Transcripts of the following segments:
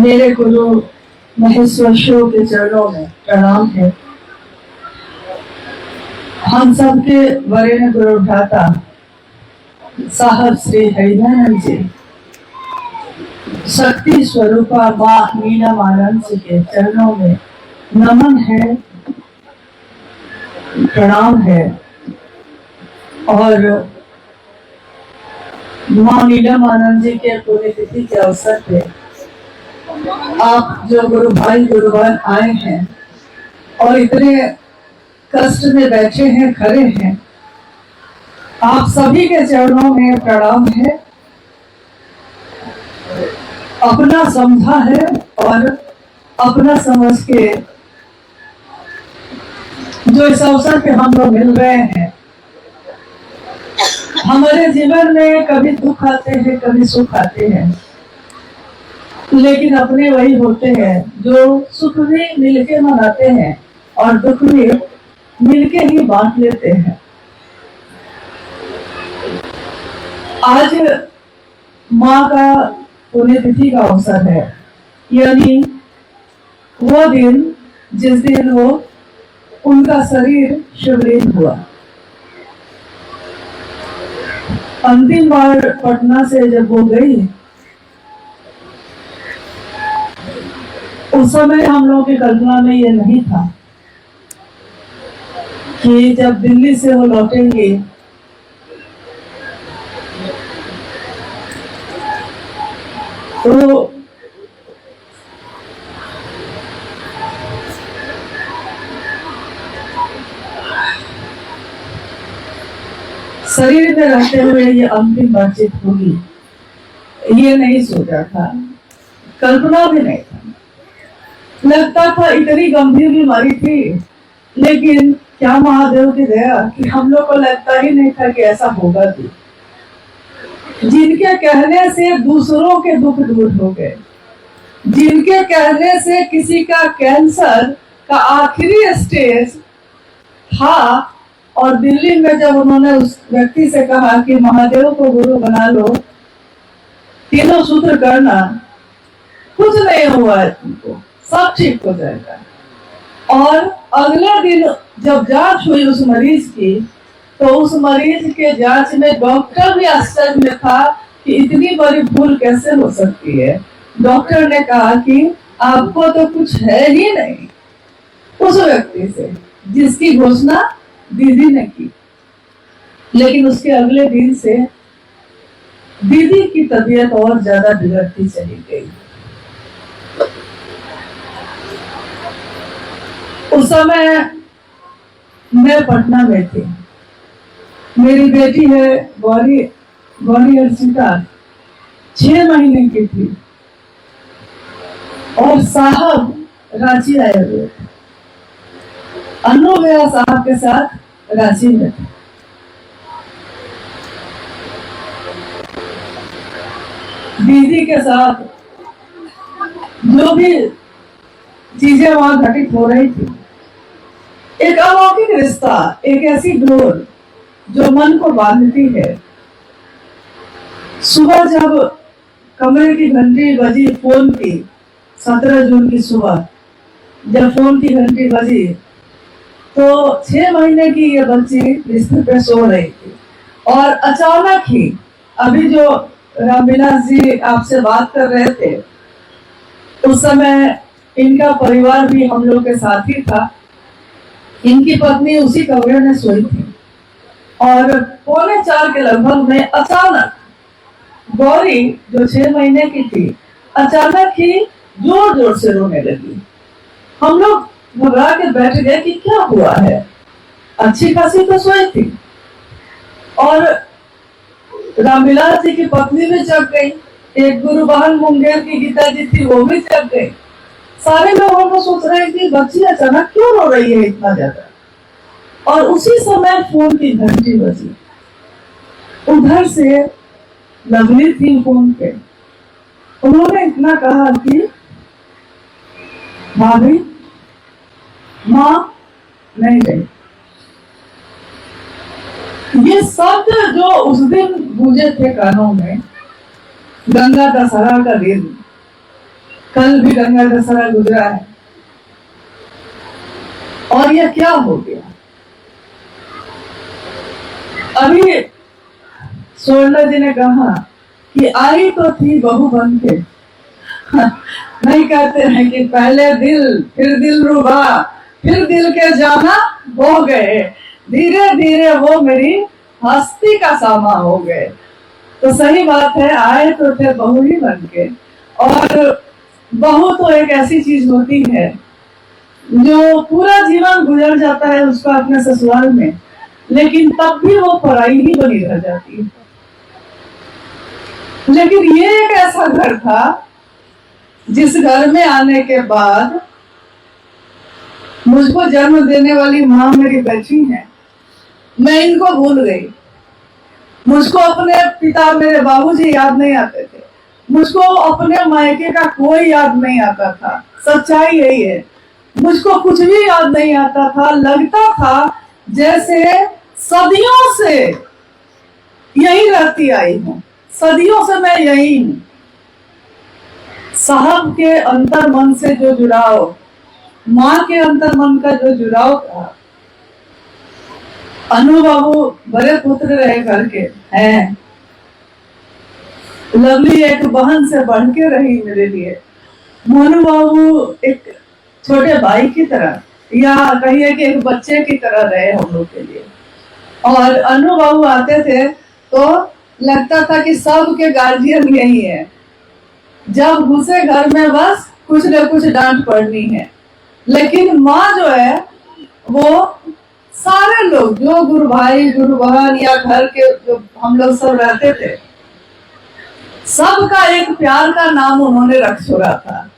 मेरे गुरु महेश्वर के चरणों में प्रणाम है। हम सबके वरेण्य गुरु भ्राता साहब श्री हरिदयानंद जी, शक्ति स्वरूपा माँ मीनामानंद जी के चरणों में नमन है, प्रणाम है। और माँ मीनामानंद जी के पुण्यतिथि के अवसर पे आप जो गुरु भाई गुरु बहन आए हैं और इतने कष्ट में बैठे हैं, खड़े हैं, आप सभी के चरणों में प्रणाम है। अपना समझा है और अपना समझ के जो इस अवसर पे हम लोग मिल रहे हैं। हमारे जीवन में कभी दुख आते हैं, कभी सुख आते हैं, लेकिन अपने वही होते हैं जो सुख भी मिलके मनाते हैं और दुख भी मिलके ही बांट लेते हैं। आज माँ का पुण्यतिथि का अवसर है, यानी वो दिन जिस दिन वो उनका शरीर शिवलिंग हुआ। अंतिम बार पटना से जब वो गई, उस समय हम लोगों की कल्पना में ये नहीं था कि जब दिल्ली से वो लौटेंगे तो शरीर में रहते हुए ये अंतिम बातचीत होगी, ये नहीं सोचा था, कल्पना भी नहीं था। लगता था इतनी गंभीर बीमारी थी, लेकिन क्या महादेव की दया कि हम लोग को लगता ही नहीं था कि ऐसा होगा भी। जिनके कहने से दूसरों के दुख दूर हो गए, जिनके कहने से किसी का कैंसर का आखिरी स्टेज था और दिल्ली में जब उन्होंने उस व्यक्ति से कहा कि महादेव को गुरु बना लो, तीनों सूत्र करना, कुछ नहीं हुआ है, तुमको सब ठीक हो जाएगा। और अगले दिन जब जांच हुई उस मरीज की, तो उस मरीज के जांच में डॉक्टर भी आश्चर्य में था कि इतनी बड़ी भूल कैसे हो सकती है। डॉक्टर ने कहा कि आपको तो कुछ है ही नहीं, उस व्यक्ति से जिसकी घोषणा दीदी ने की। लेकिन उसके अगले दिन से दीदी की तबीयत और ज्यादा बिगड़ती चली गई। उस समय मैं पटना में थी, मेरी बेटी है गौरी अर्चिता 6 महीने की थी और साहब रांची आए हुए थे। अन्नू मेरा साहब के साथ रांची में थे। दीदी के साथ जो भी चीजें वहां घटित हो रही थी, एक अलौकिक रिश्ता, एक ऐसी डोर जो मन को बांधती है। सुबह जब कमरे की घंटी बजी, फोन की, 17 जून की सुबह जब फोन की घंटी बजी, तो 6 महीने की ये बच्ची बिस्तर पे सो रही थी और अचानक ही, अभी जो रामविलास जी आपसे बात कर रहे थे, उस समय इनका परिवार भी हम लोग के साथ ही था। इनकी पत्नी उसी कमरे में सोई थी और 3:45 के लगभग में अचानक गौरी जो 6 महीने की थी, अचानक ही जोर जोर से रोने लगी। हम लोग घबरा के बैठ गए कि क्या हुआ है। अच्छी खासी तो सोई थी और रामविलास जी की पत्नी भी जग गई, एक गुरु बहन मुंगेर की गीता जी थी, वो भी जग गई। सारे लोगों को सोच रहे हैं कि बच्ची अचानक क्यों रो रही है इतना ज्यादा। और उसी समय फोन की घंटी बजी। उधर से लवली थी फोन पे, उन्होंने इतना कहा कि भाभी माँ नहीं गई। ये शब्द जो उस दिन गूंजे थे कानों में, गंगा दशहरा का दिन, कल भी गंगा दशहरा गुजरा है और यह क्या हो गया। अभी सोलह जी ने कहा कि आई तो थी बहू बन के। नहीं कहते हैं कि पहले दिल फिर दिल रुबा फिर दिल के जाना हो गए, धीरे धीरे वो मेरी हस्ती का सामा हो गए। तो सही बात है, आए तो थे बहू ही बन के। और बहू तो एक ऐसी चीज होती है जो पूरा जीवन गुजर जाता है उसका अपने ससुराल में, लेकिन तब भी वो पराई ही बनी रह जाती है। लेकिन ये एक ऐसा घर था जिस घर में आने के बाद मुझको जन्म देने वाली माँ मेरी बची है, मैं इनको भूल गई। मुझको अपने पिता मेरे बाबूजी याद नहीं आते थे, मुझको अपने मायके का कोई याद नहीं आता था। सच्चाई यही है, मुझको कुछ भी याद नहीं आता था। लगता था जैसे सदियों से यही रहती आई हूँ, सदियों से मैं यही हूँ। साहब के अंतर मन से जो जुड़ाव, माँ के अंतर मन का जो जुड़ाव था। अनु बाबू बड़े पुत्र रहे घर के हैं, लवली एक बहन से बढ़ के रही मेरे लिए। मोनू बाबू एक छोटे भाई की तरह या कहिए कि एक बच्चे की तरह रहे हम लोग के लिए। और अनु बाबू आते थे तो लगता था कि सबके गार्जियन यही है, जब घुसे घर में बस कुछ न कुछ डांट पड़नी है। लेकिन माँ जो है वो सारे लोग जो गुरु भाई गुरु बहन या घर के जो हम लोग सब रहते थे, सबका एक प्यार का नाम उन्होंने रख छोड़ा था।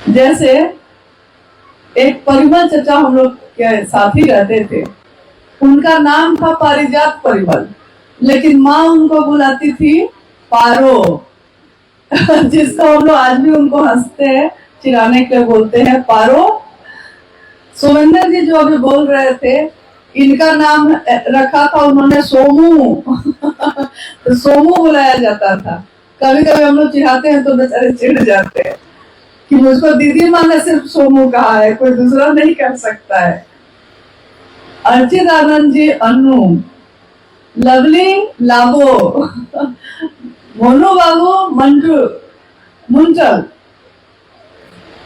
जैसे एक परिमल चचा हम लोग के साथ ही रहते थे, उनका नाम था पारिजात परिमल, लेकिन माँ उनको बुलाती थी पारो, जिसको हम लोग आज भी उनको हंसते हैं, चिढ़ाने के लिए बोलते हैं पारो। सुमेंद्र जी जो अभी बोल रहे थे, इनका नाम रखा था उन्होंने सोमू। तो सोमू बुलाया जाता था। कभी कभी हम लोग चिढ़ाते हैं तो बेचारे चिढ़ जाते हैं कि मुझको दीदी माँ ने सिर्फ सोमू कहा है, कोई दूसरा नहीं कह सकता है। अर्चित आनंद जी अन्नू, लवली लाबो, मोनू बाबू मंजू मुंचल।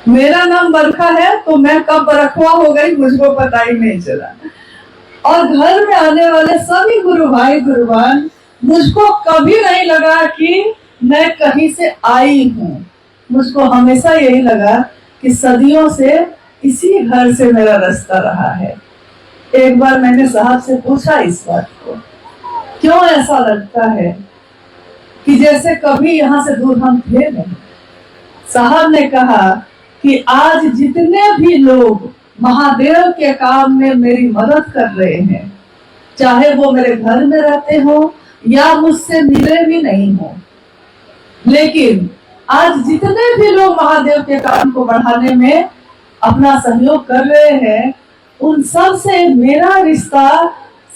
मेरा नाम बरखा है तो मैं कब बरखवा हो गई मुझको पता ही नहीं चला। और घर में आने वाले सभी गुरु भाई गुरुवान, मुझको कभी नहीं लगा कि मैं कहीं से आई हूँ। मुझको हमेशा यही लगा कि सदियों से इसी घर से मेरा रास्ता रहा है। एक बार मैंने साहब से पूछा इस बात को, क्यों ऐसा लगता है कि जैसे कभी यहाँ से दूर हम थे नहीं। साहब ने कहा कि आज जितने भी लोग महादेव के काम में मेरी मदद कर रहे हैं, चाहे वो मेरे घर में रहते हो या मुझसे मिले भी नहीं हो, लेकिन आज जितने भी लोग महादेव के काम को बढ़ाने में अपना सहयोग कर रहे हैं, उन सब से मेरा रिश्ता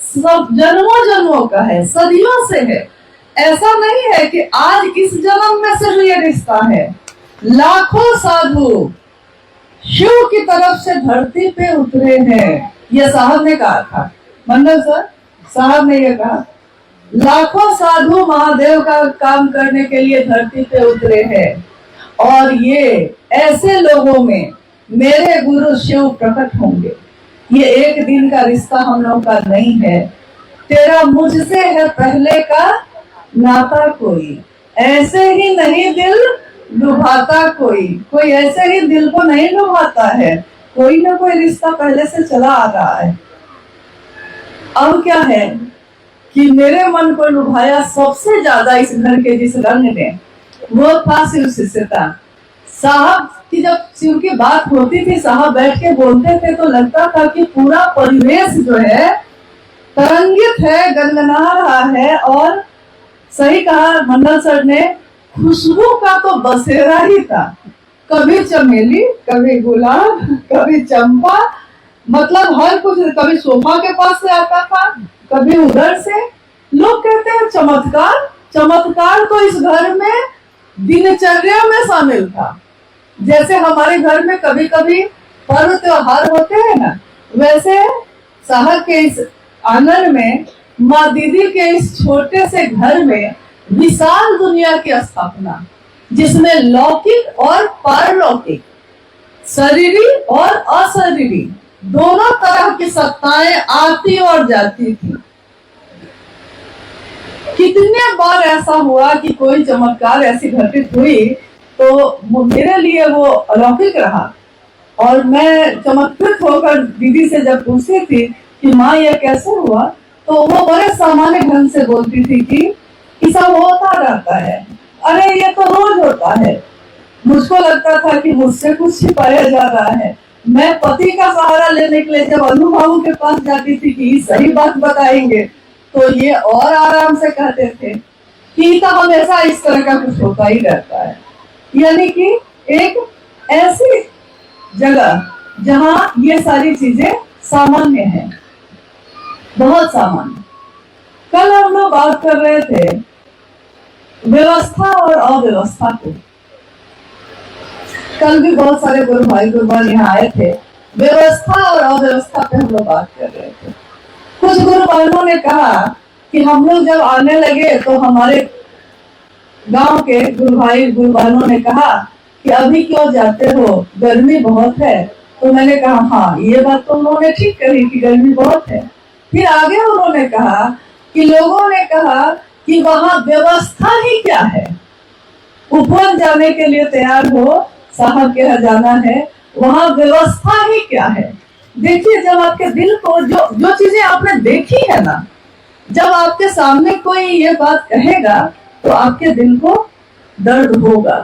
सब जन्मों जन्मों का है, सदियों से है। ऐसा नहीं है कि आज इस जन्म में सिर्फ ये रिश्ता है। लाखों साधु शिव की तरफ से धरती पे उतरे हैं, ये साहब ने कहा था। मंडल सर साहब ने ये कहा, लाखों साधु महादेव का काम करने के लिए धरती पे उतरे हैं, और ये ऐसे लोगों में मेरे गुरु शिव प्रकट होंगे। ये एक दिन का रिश्ता हम लोग का नहीं है। तेरा मुझसे है पहले का नाता, कोई ऐसे ही नहीं दिल लुभाता, कोई ऐसे ही दिल को नहीं लुभाता है। कोई ना कोई रिश्ता पहले से चला आ रहा है। अब क्या है कि मेरे मन को लुभाया सबसे ज्यादा इस घर के जिस रंग ने, वो था शिव शिष्यता। साहब की जब शिव की बात होती थी, साहब बैठ के बोलते थे तो लगता था कि पूरा परिवेश जो है तरंगित है, गनगना रहा है। और सही कहा मंडल सर ने, खुशबू का तो बसेरा ही था। कभी चमेली, कभी गुलाब, कभी चंपा, मतलब हर कुछ। कभी सोफा के पास से आता था, कभी उधर से। लोग कहते हैं चमत्कार, चमत्कार तो इस घर में दिनचर्या में शामिल था। जैसे हमारे घर में कभी कभी पर्व त्योहार होते हैं ना, वैसे साहब के इस आंगन में माँ दीदी के इस छोटे से घर में विशाल दुनिया की स्थापना, जिसमें लौकिक और पारलौकिक, शरीरी और अशरीरी दोनों तरह की सत्ताएं आती और जाती थी। कितने बार ऐसा हुआ कि कोई चमत्कार ऐसी घटित हुई तो मेरे लिए वो अलौकिक रहा, और मैं चमत्कृत होकर दीदी से जब पूछती थी कि माँ ये कैसे हुआ, तो वो बड़े सामान्य ढंग से बोलती थी कि सब होता रहता है, अरे ये तो रोज होता है। मुझको लगता था कि मुझसे कुछ छिपाया जा रहा है। मैं पति का सहारा लेने के लिए जब अनुभव के पास जाती थी कि सही बात बताएंगे, तो ये और आराम से कहते थे कि तो हमेशा इस तरह का कुछ होता ही रहता है। यानी कि एक ऐसी जगह जहां ये सारी चीजें सामान्य हैं, बहुत सामान्य। कल हम लोग बात कर रहे थे व्यवस्था और अव्यवस्था को। कल भी बहुत सारे गुरु भाई गुरुबान यहाँ आए थे, व्यवस्था और अव्यवस्था पे हम लोग बात कर रहे थे। कुछ गुरुबानों ने कहा कि हम लोग जब आने लगे तो हमारे गांव के गुरु भाई गुरुबानों ने कहा कि अभी क्यों जाते हो, गर्मी बहुत है। तो मैंने कहा हाँ, ये बात तो उन्होंने ठीक कही कि गर्मी बहुत है। फिर आगे उन्होंने कहा कि लोगों ने कहा कि वहां व्यवस्था ही क्या है, ऊपर जाने के लिए तैयार हो, साहब के यहाँ जाना है, वहां व्यवस्था ही क्या है। देखिए, जब आपके दिल को जो चीजें आपने देखी है ना, जब आपके सामने कोई ये बात कहेगा तो आपके दिल को दर्द होगा।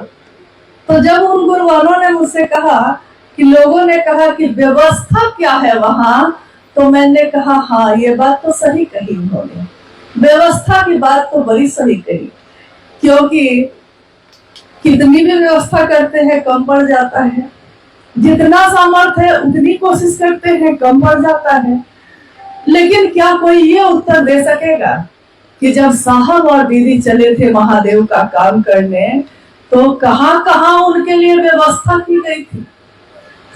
तो जब उन गुरुवारों ने मुझसे कहा कि लोगों ने कहा कि व्यवस्था क्या है वहां, तो मैंने कहा हाँ, ये बात तो सही कही उन्होंने, व्यवस्था की बात तो बड़ी सही कही। क्योंकि कितनी भी व्यवस्था करते हैं कम पड़ जाता है, जितना सामर्थ्य है उतनी कोशिश करते हैं कम पड़ जाता है। लेकिन क्या कोई ये उत्तर दे सकेगा कि जब साहब और दीदी चले थे महादेव का काम करने, तो कहां कहां उनके लिए व्यवस्था की गई थी।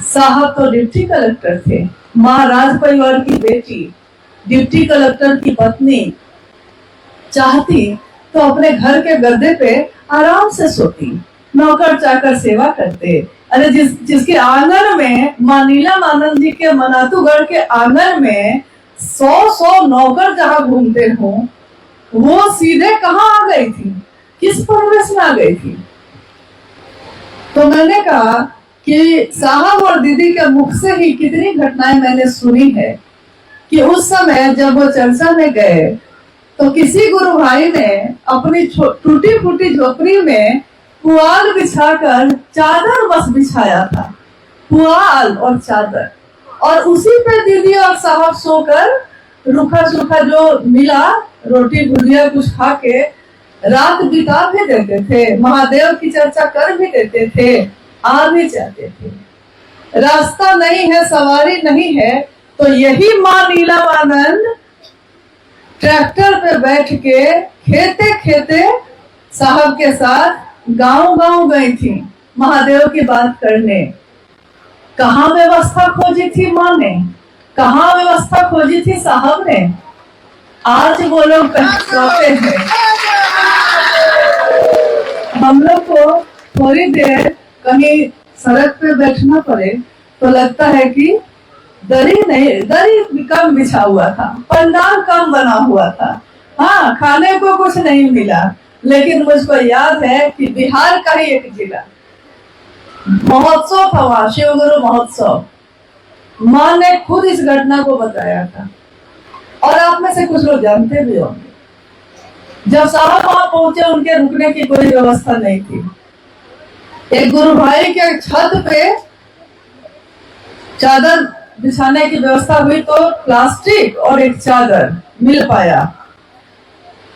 साहब तो डिप्टी कलेक्टर थे, महाराज परिवार की बेटी, डिप्टी कलेक्टर की पत्नी चाहती तो अपने घर के गद्दे पे आराम से सोती, नौकर चाकर सेवा करते। अरे जिसके आंगन में मां नीलम जी के मनातूगढ़ के आंगन में 100 नौकर जहां घूमते हो, वो सीधे कहाँ आ गई थी, किस परिवेश में आ गई थी। तो मैंने कहा कि साहब और दीदी के मुख से ही कितनी घटनाएं मैंने सुनी है कि उस समय जब वो चर्चा में गए तो किसी गुरु भाई ने अपनी टूटी फूटी झोपड़ी में पुआल बिछाकर चादर बस बिछाया था, पुआल और चादर, और उसी पे दीदी और साहब सोकर रूखा सूखा जो मिला रोटी भुजिया कुछ खा के रात बिता भी देते थे, महादेव की चर्चा कर भी देते थे, आ भी जाते थे। रास्ता नहीं है, सवारी नहीं है, तो यही मां नीलमानंद ट्रैक्टर पे बैठ के खेते खेते साहब के साथ गांव गांव गई थी महादेव की बात करने। कहाँ व्यवस्था खोजी थी माँ ने, कहाँ व्यवस्था खोजी थी साहब ने। आज वो लोग कहते हैं हम लोग को थोड़ी देर कहीं सड़क पे बैठना पड़े तो लगता है कि दरी कम बिछा हुआ था, पंडाल कम बना हुआ था, हाँ खाने को कुछ नहीं मिला। लेकिन मुझको याद है कि बिहार का ही एक जिला महोत्सव था, शिव गुरु महोत्सव, माँ ने खुद इस घटना को बताया था, और आप में से कुछ लोग जानते भी होंगे। जब साहब वहां पहुंचे, उनके रुकने की कोई व्यवस्था नहीं थी। एक गुरु भाई के छत पे चादर बिछाने की व्यवस्था हुई तो प्लास्टिक और एक चादर मिल पाया।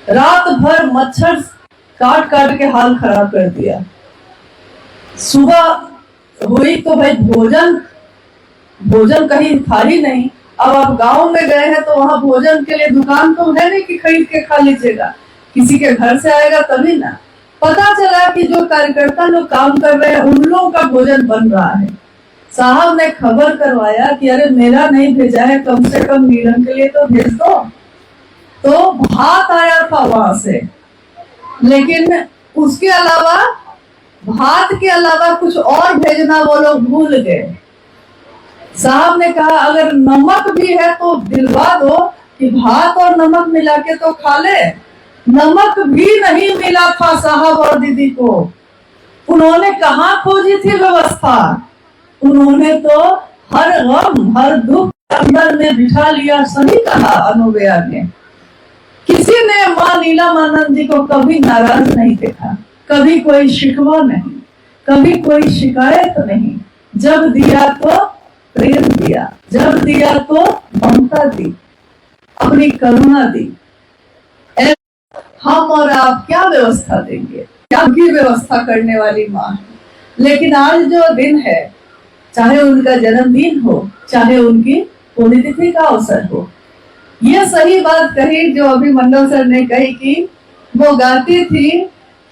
रात भर मच्छर काट काट के हाल खराब कर दिया। सुबह हुई तो भाई भोजन कहीं था ही नहीं। अब आप गांव में गए हैं तो वहां भोजन के लिए दुकान तो है नहीं कि खरीद के खा लीजिएगा, किसी के घर से आएगा तभी ना। पता चला कि जो कार्यकर्ता लोग काम कर रहे हैं उन लोगों का भोजन बन रहा है। साहब ने खबर करवाया कि अरे मेरा नहीं भेजा है, कम से कम नीलम के लिए तो भेज दो। तो भात आया था वहां से, लेकिन उसके अलावा भात के अलावा कुछ और भेजना वो लोग भूल गए। साहब ने कहा अगर नमक भी है तो दिलवा दो कि भात और नमक मिला के तो खा ले। नमक भी नहीं मिला था साहब और दीदी को। उन्होंने कहाँ खोजी थी व्यवस्था? उन्होंने तो हर गम हर दुख अंदर में बिठा लिया। सही कहा अनुव्या ने। किसी ने माँ नीलमानंद जी को कभी नाराज नहीं देखा, कभी कोई शिकवा नहीं, कभी कोई शिकायत नहीं। जब दिया तो प्रेम दिया, जब दिया तो ममता दी, अपनी करुणा दी। हम और आप क्या व्यवस्था देंगे? क्या की व्यवस्था करने वाली माँ है। लेकिन आज जो दिन है, चाहे उनका जन्मदिन हो, चाहे उनकी पुण्यतिथि का अवसर हो, ये सही बात कही जो अभी मंडल सर ने कही कि वो गाती थी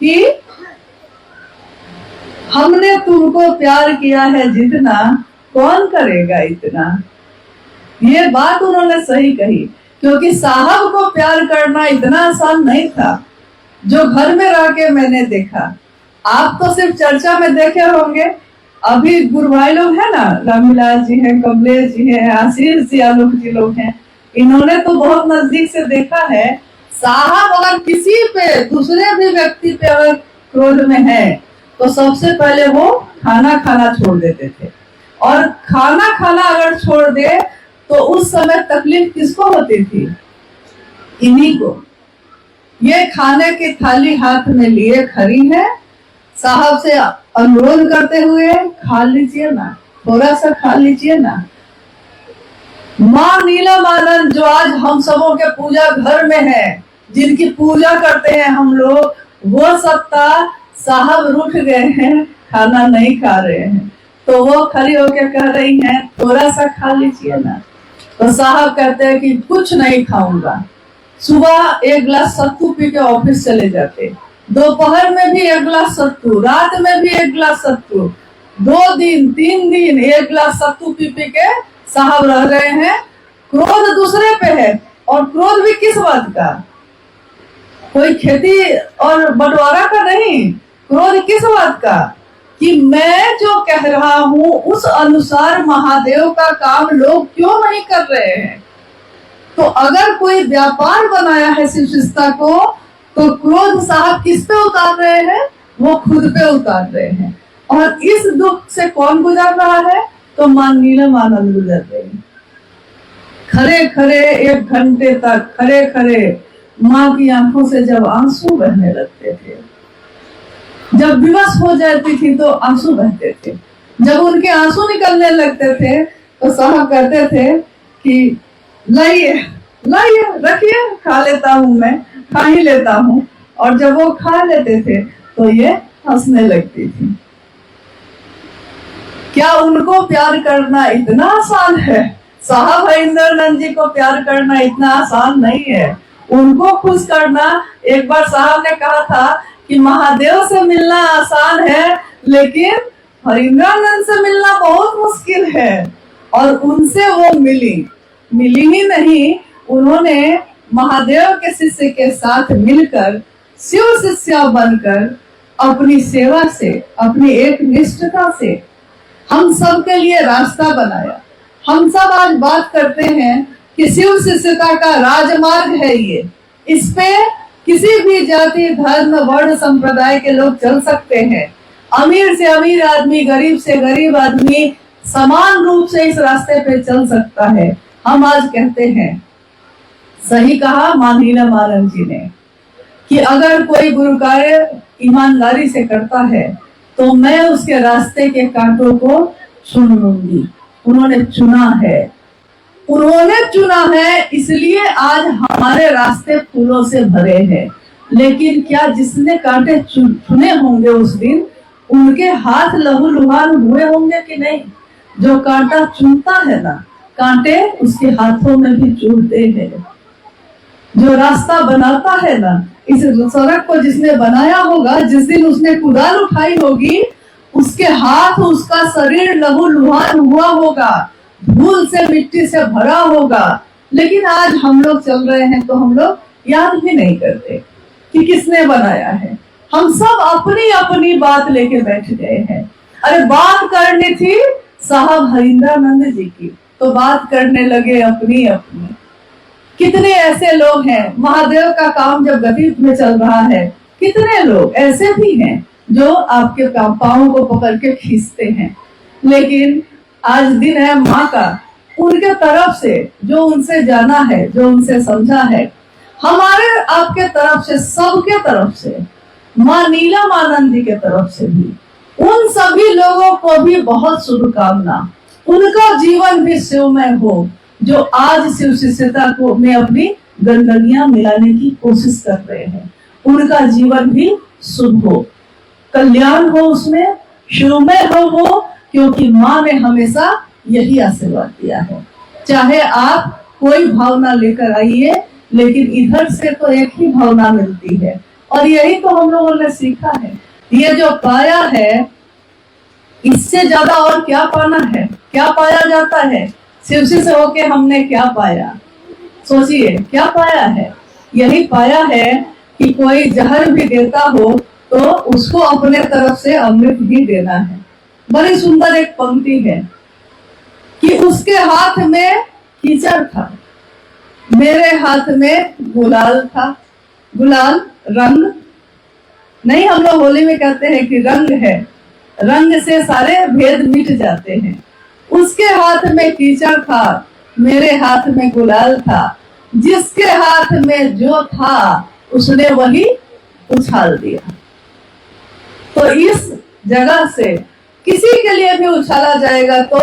कि हमने तुमको प्यार किया है जितना, कौन करेगा इतना। ये बात उन्होंने सही कही, क्योंकि साहब को प्यार करना इतना आसान नहीं था। जो घर में रह के मैंने देखा, आप तो सिर्फ चर्चा में देखे होंगे। अभी गुरु भाई लोग हैं ना, रामविलास जी हैं, कमलेश जी हैं, आशीष जी, आलोक जी लोग हैं, इन्होंने तो बहुत नजदीक से देखा है। साहब अगर किसी पे, दूसरे भी व्यक्ति पे अगर क्रोध में है तो सबसे पहले वो खाना खाना छोड़ देते थे। और खाना खाना अगर छोड़ दे तो उस समय तकलीफ किसको होती थी? इन्हीं को। ये खाने की थाली हाथ में लिए खड़ी है, साहब से अनुरोध करते हुए खा लीजिए ना, थोड़ा सा खा लीजिए ना। माँ नीलमानंद जो आज हम सबों के पूजा घर में है, जिनकी पूजा करते हैं हम लोग, वो सत्ता साहब रूठ गए हैं, खाना नहीं खा रहे हैं, तो वो खड़ी होकर कह रही हैं थोड़ा सा खा लीजिए ना। तो साहब कहते हैं कि कुछ नहीं खाऊंगा। सुबह एक गिलास सत्तू पी के ऑफिस चले जाते, दोपहर में भी एक गिलास सत्तू, रात में भी एक गिलास सत्तू, 2 दिन 3 दिन एक गिलास सत्तू पी पी के साहब रह रहे हैं। क्रोध दूसरे पे है, और क्रोध भी किस बात का? कोई खेती और बंटवारा का नहीं। क्रोध किस बात का? कि मैं जो कह रहा हूं उस अनुसार महादेव का काम लोग क्यों नहीं कर रहे हैं। तो अगर कोई व्यापार बनाया है शिव शिष्टा को, तो क्रोध साहब किस पे उतार रहे हैं? वो खुद पे उतार रहे हैं। और इस दुख से कौन गुजर रहा है? तो मां नीलमानंद गुजर रहे हैं। खड़े खड़े 1 घंटे तक खड़े खड़े माँ की आंखों से जब आंसू बहने लगते थे, जब विवश हो जाती थी तो आंसू बहते थे। जब उनके आंसू निकलने लगते थे तो साहब कहते थे कि लाइए लाइए रखिए, खा लेता हूँ, मैं खा ही लेता हूँ। और जब वो खा लेते थे तो ये हंसने लगती थी। क्या उनको प्यार करना इतना आसान है? साहब हरिंदरानंद जी को प्यार करना इतना आसान नहीं है। उनको खुश करना, एक बार साहब ने कहा था कि महादेव से मिलना आसान है, लेकिन हरिंदरानंद से मिलना बहुत मुश्किल है। और उनसे वो मिली ही नहीं, उन्होंने महादेव के शिष्य के साथ मिलकर शिव शिष्या बनकर अपनी सेवा से, अपनी एक निष्ठता से हम सब के लिए रास्ता बनाया। हम सब आज बात करते हैं कि शिव शिष्यता का राजमार्ग है ये। इस पे किसी भी जाति, धर्म, वर्ण, संप्रदाय के लोग चल सकते हैं। अमीर से अमीर आदमी, गरीब से गरीब आदमी समान रूप से इस रास्ते पे चल सकता है। हम आज कहते हैं, सही कहा मां नीलमानंद जी ने, कि अगर कोई गुरु कार्य ईमानदारी से करता है तो मैं उसके रास्ते के कांटों को चुन लूंगी। उन्होंने चुना है, उन्होंने चुना है, इसलिए आज हमारे रास्ते फूलों से भरे हैं। लेकिन क्या जिसने कांटे चुने होंगे उस दिन, उनके हाथ लहूलुहान हुए होंगे कि नहीं? जो कांटा चुनता है ना, कांटे उसके हाथों में भी चुभते हैं। जो रास्ता बनाता है ना, इस सड़क को जिसने बनाया होगा, जिस दिन उसने कुदाल उठाई होगी, उसके हाथ, उसका शरीर लहूलुहान हुआ होगा, धूल से मिट्टी से भरा होगा। लेकिन आज हम लोग चल रहे हैं तो हम लोग याद भी नहीं करते कि किसने बनाया है। हम सब अपनी अपनी बात लेके बैठ गए हैं। अरे बात करनी थी साहब हरिंद्रानंद जी की, तो बात करने लगे अपनी अपनी। कितने ऐसे लोग हैं, महादेव का काम जब गति में चल रहा है, कितने लोग ऐसे भी हैं जो आपके पाँव को पकड़ के खींचते हैं। लेकिन आज दिन है माँ का, उनके तरफ से जो उनसे जाना है, जो उनसे समझा है, हमारे आपके तरफ से, सबके तरफ से, माँ नीलम आनंद जी के तरफ से भी उन सभी लोगों को भी बहुत शुभकामना। उनका जीवन भी शिवमय हो, जो आज शिव शिष्यता को में अपनी गंदगियां मिलाने की कोशिश कर रहे हैं। उनका जीवन भी शुभ हो, कल्याण हो, उसमें शिवमय हो वो, क्योंकि माँ ने हमेशा यही आशीर्वाद दिया है। चाहे आप कोई भावना लेकर आइए, लेकिन इधर से तो एक ही भावना मिलती है, और यही तो हम लोगों ने सीखा है। ये जो पाया है, इससे ज्यादा और क्या पाना है? क्या पाया जाता है? शिवजी से होके हमने क्या पाया? सोचिए, क्या पाया है? यही पाया है कि कोई जहर भी देता हो तो उसको अपने तरफ से अमृत भी देना है। बड़ी सुंदर एक पंक्ति है कि उसके हाथ में कीचड़ था, मेरे हाथ में गुलाल था। गुलाल रंग नहीं, हम लोग होली में कहते हैं कि रंग है, रंग से सारे भेद मिट जाते हैं। उसके हाथ में कीचड़ था, मेरे हाथ में गुलाल था। जिसके हाथ में जो था उसने वही उछाल दिया। तो इस जगह से किसी के लिए भी उछाला जाएगा तो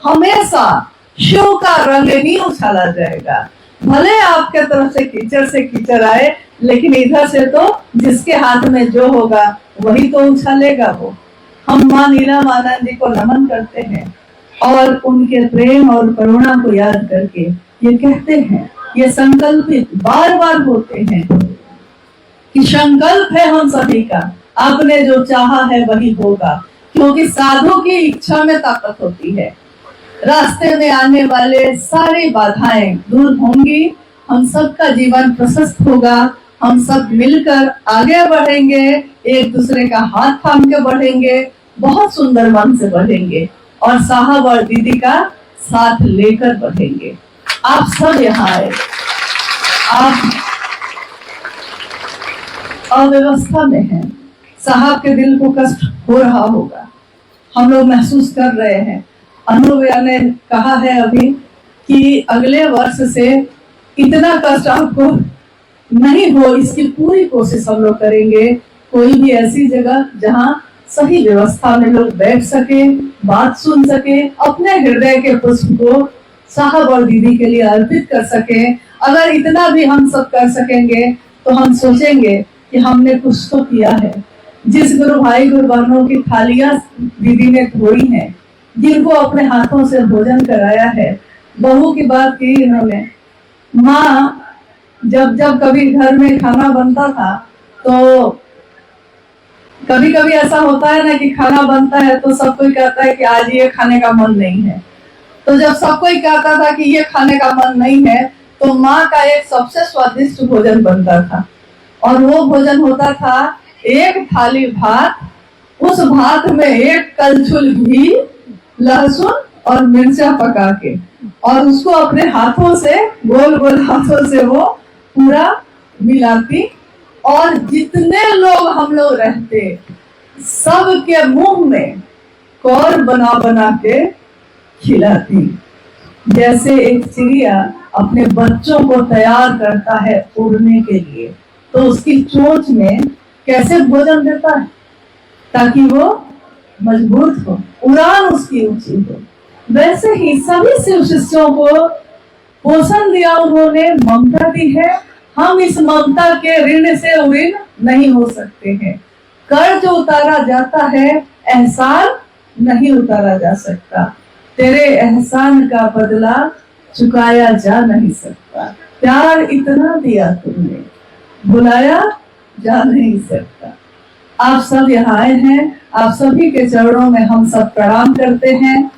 हमेशा शिव का रंग ही उछाला जाएगा। भले आपके तरफ से कीचड़ आए, लेकिन इधर से तो जिसके हाथ में जो होगा वही तो उछालेगा वो। हम माँ नीलम आनंद जी को नमन करते हैं और उनके प्रेम और करुणा को याद करके ये कहते हैं, ये संकल्पित बार बार होते हैं कि संकल्प है हम सभी का, आपने जो चाहा है वही होगा। क्योंकि साधु की इच्छा में ताकत होती है। रास्ते में आने वाले सारी बाधाएं दूर होंगी, हम सबका जीवन प्रशस्त होगा, हम सब मिलकर आगे बढ़ेंगे, एक दूसरे का हाथ थाम के बढ़ेंगे, बहुत सुंदर मन से बढ़ेंगे और साहब और दीदी का साथ लेकर बढ़ेंगे। आप सब यहाँ आए, आप अव्यवस्था में हैं, साहब के दिल को कष्ट हो रहा होगा, हम लोग महसूस कर रहे हैं। अनुभव ने कहा है अभी कि अगले वर्ष से इतना कष्ट आपको नहीं हो, इसकी पूरी कोशिश हम लोग करेंगे। कोई भी ऐसी जगह जहां सही व्यवस्था में लोग बैठ सके, बात सुन सके, अपने हृदय के पुष्प को साहब और दीदी के लिए अर्पित कर सके। अगर इतना भी हम सब कर सकेंगे तो हम सोचेंगे कि हमने कुछ तो किया है। जिस गुरु भाई गुरु बहनों की थालियां दीदी ने धोई हैं, जिनको अपने हाथों से भोजन कराया है, बहू की बात की इन्होंने। माँ जब जब कभी घर में खाना बनता था तो कभी कभी ऐसा होता है ना कि खाना बनता है तो सब कोई कहता है कि आज ये खाने का मन नहीं है। तो जब सब कोई कहता था कि ये खाने का मन नहीं है तो माँ का एक सबसे स्वादिष्ट भोजन बनता था, और वो भोजन होता था एक थाली भात, उस भात में एक कलछुल घी, लहसुन और मिर्चा पका के, और उसको अपने हाथों से गोल गोल हाथों से वो पूरा मिलाती, और जितने लोग हम लोग रहते सब के मुंह में कौर बना बना के खिलाती। जैसे एक चिड़िया अपने बच्चों को तैयार करता है उड़ने के लिए, तो उसकी चोंच में कैसे भोजन देता है ताकि वो मजबूत हो, उड़ान उसकी ऊंची हो। वैसे ही सभी शिव शिष्यों को पोषण दिया उन्होंने, ममता दी है। हम इस ममता के ऋण से ऋण नहीं हो सकते हैं। कर्ज उतारा जाता है, एहसान नहीं उतारा जा सकता। तेरे एहसान का बदला चुकाया जा नहीं सकता। प्यार इतना दिया तुमने, भुलाया जा नहीं सकता। आप सब यहाँ आए हैं, आप सभी के चरणों में हम सब प्रणाम करते हैं।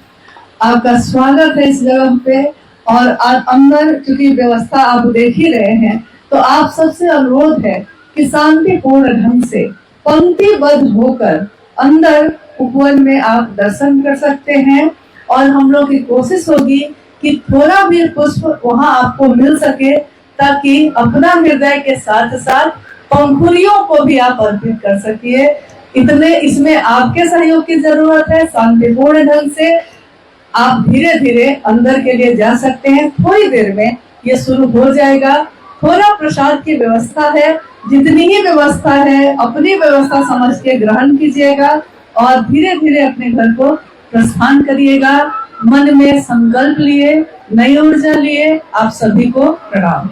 आपका स्वागत है इस जगह पे। और अंदर चूंकि व्यवस्था आप देख ही रहे हैं, तो आप सबसे अनुरोध है कि शांतिपूर्ण ढंग से पंक्तिबद्ध होकर अंदर उपवन में आप दर्शन कर सकते हैं। और हम लोग की कोशिश होगी कि थोड़ा भी पुष्प वहां आपको मिल सके, ताकि अपना हृदय के साथ साथ पंखुड़ियों को भी आप अर्पित कर सकिए। इतने इसमें आपके सहयोग की जरूरत है। शांतिपूर्ण ढंग से आप धीरे धीरे अंदर के लिए जा सकते हैं। थोड़ी देर में ये शुरू हो जाएगा। थोड़ा प्रसाद की व्यवस्था है, जितनी ही व्यवस्था है अपनी व्यवस्था समझ के ग्रहण कीजिएगा और धीरे धीरे अपने घर को प्रस्थान करिएगा। मन में संकल्प लिए, नई ऊर्जा लिए आप सभी को प्रणाम।